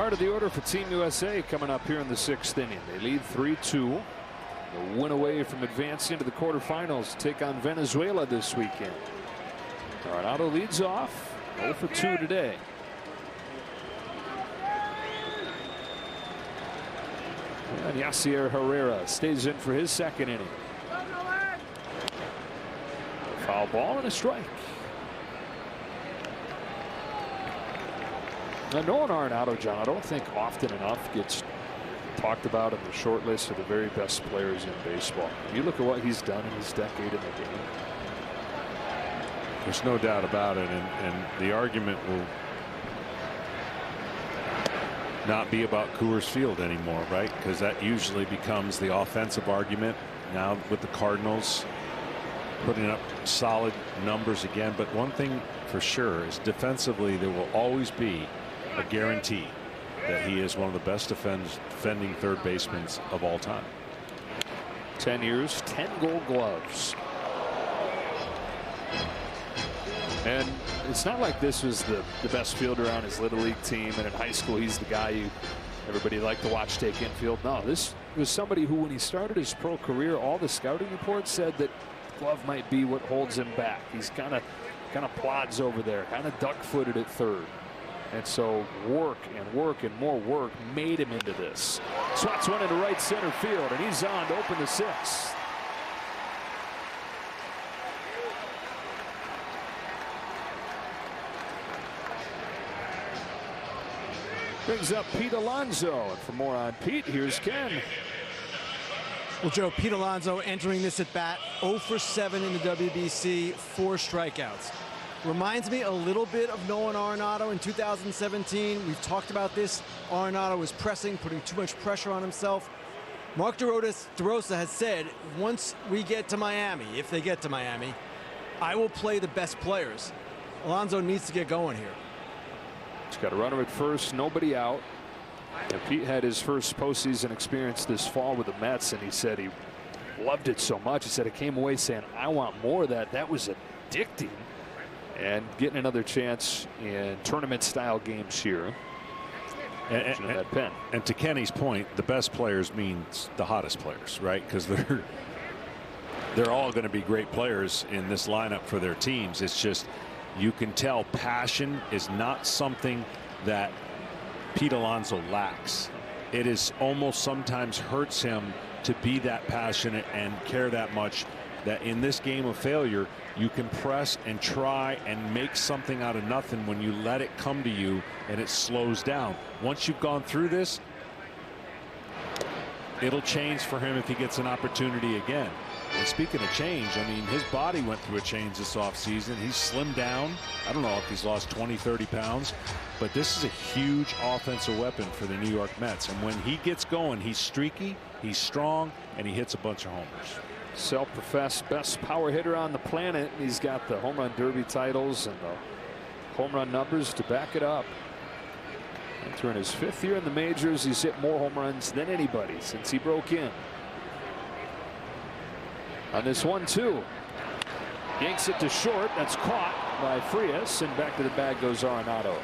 Part of the order for Team USA coming up here in the 6th inning. They lead 3-2. They'll win away from advancing to the quarterfinals to take on Venezuela this weekend. Arenado leads off, 0 for 2 today. And Yasier Herrera stays in for his 2nd inning. A foul ball and a strike. Now, Nolan Arenado, John, I don't think often enough gets talked about in the short list of the very best players in baseball. You look at what he's done in his decade in the game. There's no doubt about it, and the argument will not be about Coors Field anymore, right? Because that usually becomes the offensive argument. Now with the Cardinals putting up solid numbers again, but one thing for sure is defensively there will always be a guarantee that he is one of the best defending third basemen of all time. 10 years, 10 Gold Gloves. And it's not like this was the best fielder on his Little League team, and in high school he's the guy everybody liked to watch take infield. No, this was somebody who, when he started his pro career, all the scouting reports said that glove might be what holds him back. He's kind of plods over there, kind of duck-footed at third. And so work and more work made him into this. Swats one into right center field, and he's on to open the 6th. Brings up Pete Alonso, and for more on Pete, here's Ken. Well, Joe, Pete Alonso entering this at bat 0 for 7 in the WBC, 4 strikeouts. Reminds me a little bit of Nolan Arenado in 2017. We've talked about this. Arenado was pressing, putting too much pressure on himself. Mark DeRosa has said, once we get to Miami, if they get to Miami, I will play the best players. Alonso needs to get going here. He's got a runner at first, nobody out. And Pete had his first postseason experience this fall with the Mets, and he said he loved it so much. He said he came away saying, I want more of that. That was addicting. And getting another chance in tournament-style games here. And to Kenny's point, the best players means the hottest players, right? Because they're all going to be great players in this lineup for their teams. It's just you can tell passion is not something that Pete Alonso lacks. It is almost sometimes hurts him to be that passionate and care that much, that in this game of failure you can press and try and make something out of nothing when you let it come to you and it slows down. Once you've gone through this, it'll change for him if he gets an opportunity again. And speaking of change, I mean, his body went through a change this offseason. He's slimmed down. I don't know if he's lost 20-30 pounds, but this is a huge offensive weapon for the New York Mets. And when he gets going, he's streaky, he's strong, and he hits a bunch of homers. Self-professed best power hitter on the planet. He's got the home run derby titles and the home run numbers to back it up. Entering his 5th year in the majors, he's hit more home runs than anybody since he broke in. On this 1-2, yanks it to short. That's caught by Frias, and back to the bag goes Arenado.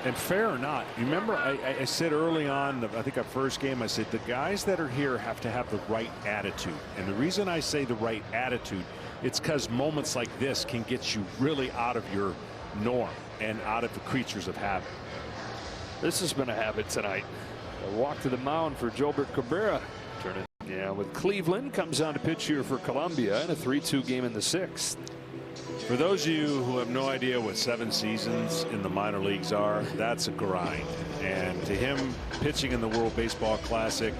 And fair or not, you remember I said early on, I think our first game, I said the guys that are here have to have the right attitude. And the reason I say the right attitude, it's because moments like this can get you really out of your norm and out of the creatures of habit. This has been a habit tonight. A walk to the mound for Jolbert Cabrera. Turning, yeah, with Cleveland, comes on to pitch here for Colombia in a 3-2 game in the 6th. For those of you who have no idea what 7 seasons in the minor leagues are, that's a grind. And to him, pitching in the World Baseball Classic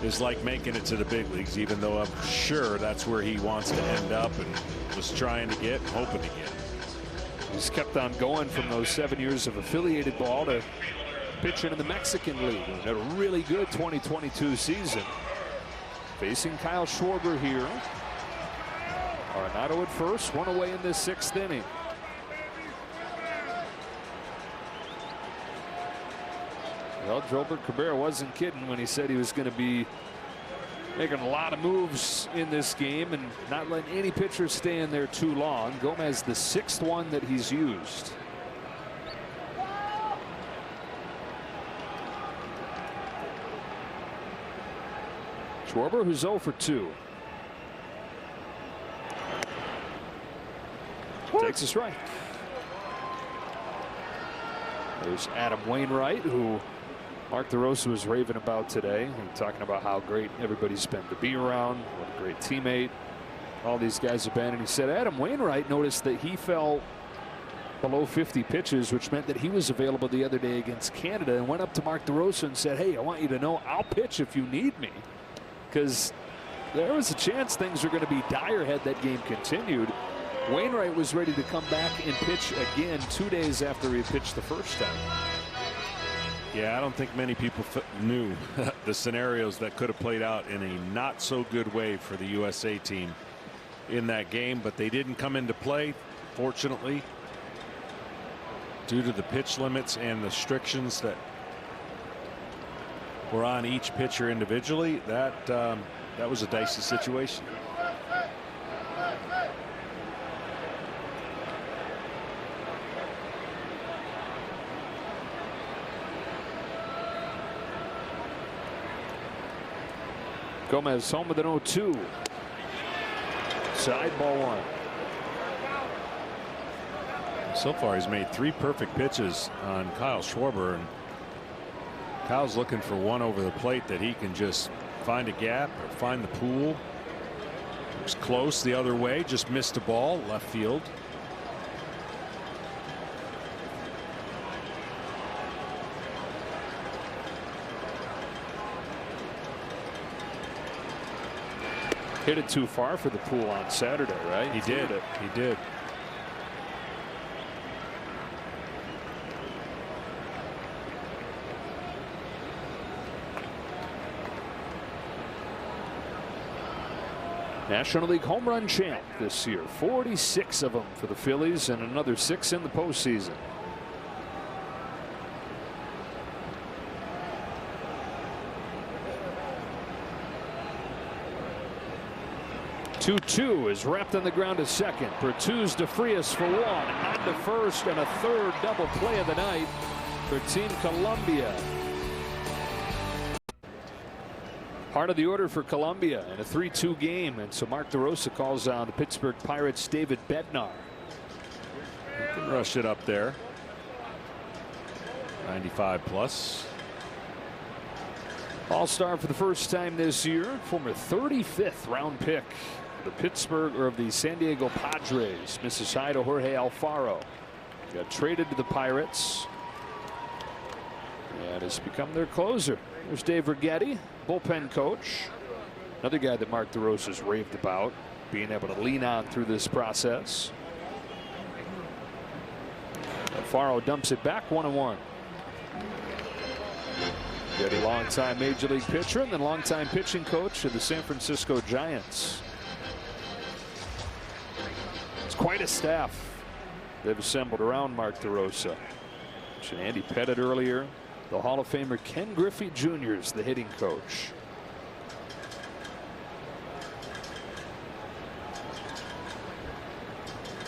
is like making it to the big leagues, even though I'm sure that's where he wants to end up and was trying to get, hoping to get. He's kept on going from those 7 years of affiliated ball to pitching in the Mexican League. And had a really good 2022 season. Facing Kyle Schwarber here. Arenado at first, one away in this 6th inning. Well, Jolbert Cabrera wasn't kidding when he said he was going to be making a lot of moves in this game and not letting any pitcher stay in there too long. Gomez, the 6th one that he's used. Schwarber, who's 0 for 2. Takes a strike. There's Adam Wainwright, who Mark DeRosa was raving about today, and talking about how great everybody's been to be around, what a great teammate all these guys have been. And he said Adam Wainwright noticed that he fell below 50 pitches, which meant that he was available the other day against Canada, and went up to Mark DeRosa and said, hey, I want you to know I'll pitch if you need me, because there was a chance things were going to be dire had that game continued. Wainwright was ready to come back and pitch again 2 days after he pitched the first time. Yeah, I don't think many people knew the scenarios that could have played out in a not so good way for the USA team in that game, but they didn't come into play, fortunately, due to the pitch limits and restrictions that were on each pitcher individually. That was a dicey situation. Gomez home with an 0-2. Side ball 1. So far he's made 3 perfect pitches on Kyle Schwarber, and Kyle's looking for one over the plate that he can just find a gap or find the pool. Looks close the other way, just missed a ball left field. Hit it too far for the pool on Saturday, right? He did. He did. National League home run champ this year. 46 of them for the Phillies, and another 6 in the postseason. Two is wrapped on the ground to second. Bertuzzi to Frias for 1. On to first, and a third double play of the night for Team Colombia. Part of the order for Colombia in a 3-2 game, and so Mark DeRosa calls on the Pittsburgh Pirates' David Bednar. He can rush it up there. 95 plus. All-star for the first time this year, former 35th round pick of the Pittsburgh or of the San Diego Padres, Mrs. Hyde Jorge Alfaro. Got traded to the Pirates and has become their closer. There's Dave Righetti, bullpen coach. Another guy that Mark DeRosa's raved about, being able to lean on through this process. Alfaro dumps it back, 1-1. Righetti, longtime Major League pitcher and then longtime pitching coach of the San Francisco Giants. It's quite a staff they've assembled around Mark DeRosa. Mentioned Andy Pettit earlier. The Hall of Famer Ken Griffey Jr. is the hitting coach.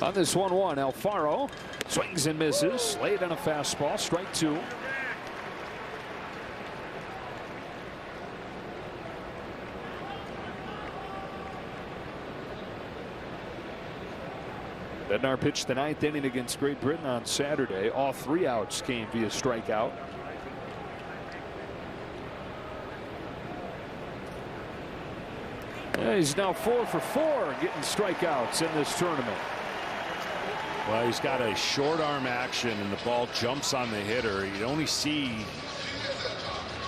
On this 1-1, Alfaro swings and misses. Laid on a fastball, strike 2. Bednar pitched the 9th inning against Great Britain on Saturday. All 3 outs came via strikeout. Yeah, he's now 4 for 4 getting strikeouts in this tournament. Well, he's got a short arm action and the ball jumps on the hitter. You only see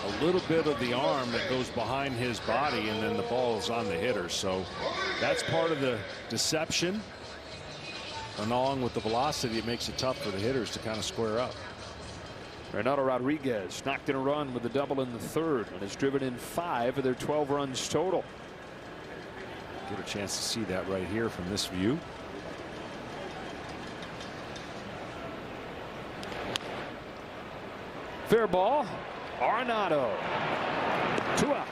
a little bit of the arm that goes behind his body, and then the ball is on the hitter. So that's part of the deception. And along with the velocity, it makes it tough for the hitters to kind of square up. Renato Rodriguez knocked in a run with a double in the 3rd and has driven in 5 of their 12 runs total. Get a chance to see that right here from this view. Fair ball. Arenado. 2 out.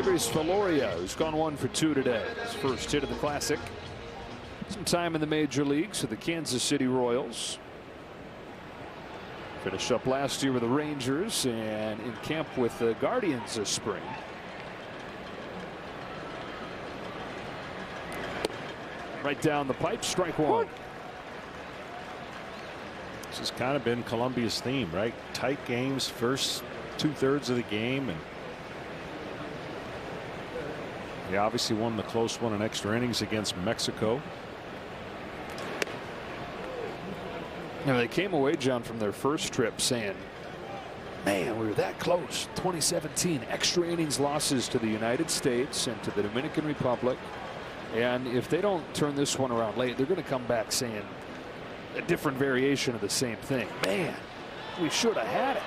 Andres Valoria, who's gone 1 for 2 today. His first hit of the Classic. Some time in the major leagues with the Kansas City Royals. Finished up last year with the Rangers and in camp with the Guardians this spring. Right down the pipe, strike one. This has kind of been Colombia's theme, right? Tight games, first 2/3 of the game, and he obviously won the close one in extra innings against Mexico. You know, they came away, John, from their first trip saying, man, we were that close. 2017 extra innings losses to the United States and to the Dominican Republic. And if they don't turn this one around late, they're going to come back saying a different variation of the same thing. Man, we should have had it.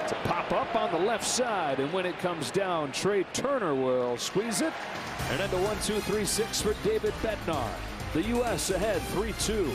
To pop up on the left side, and when it comes down, Trey Turner will squeeze it. And into 1, 2, 3, 6 for David Bednar. The U.S. ahead 3-2.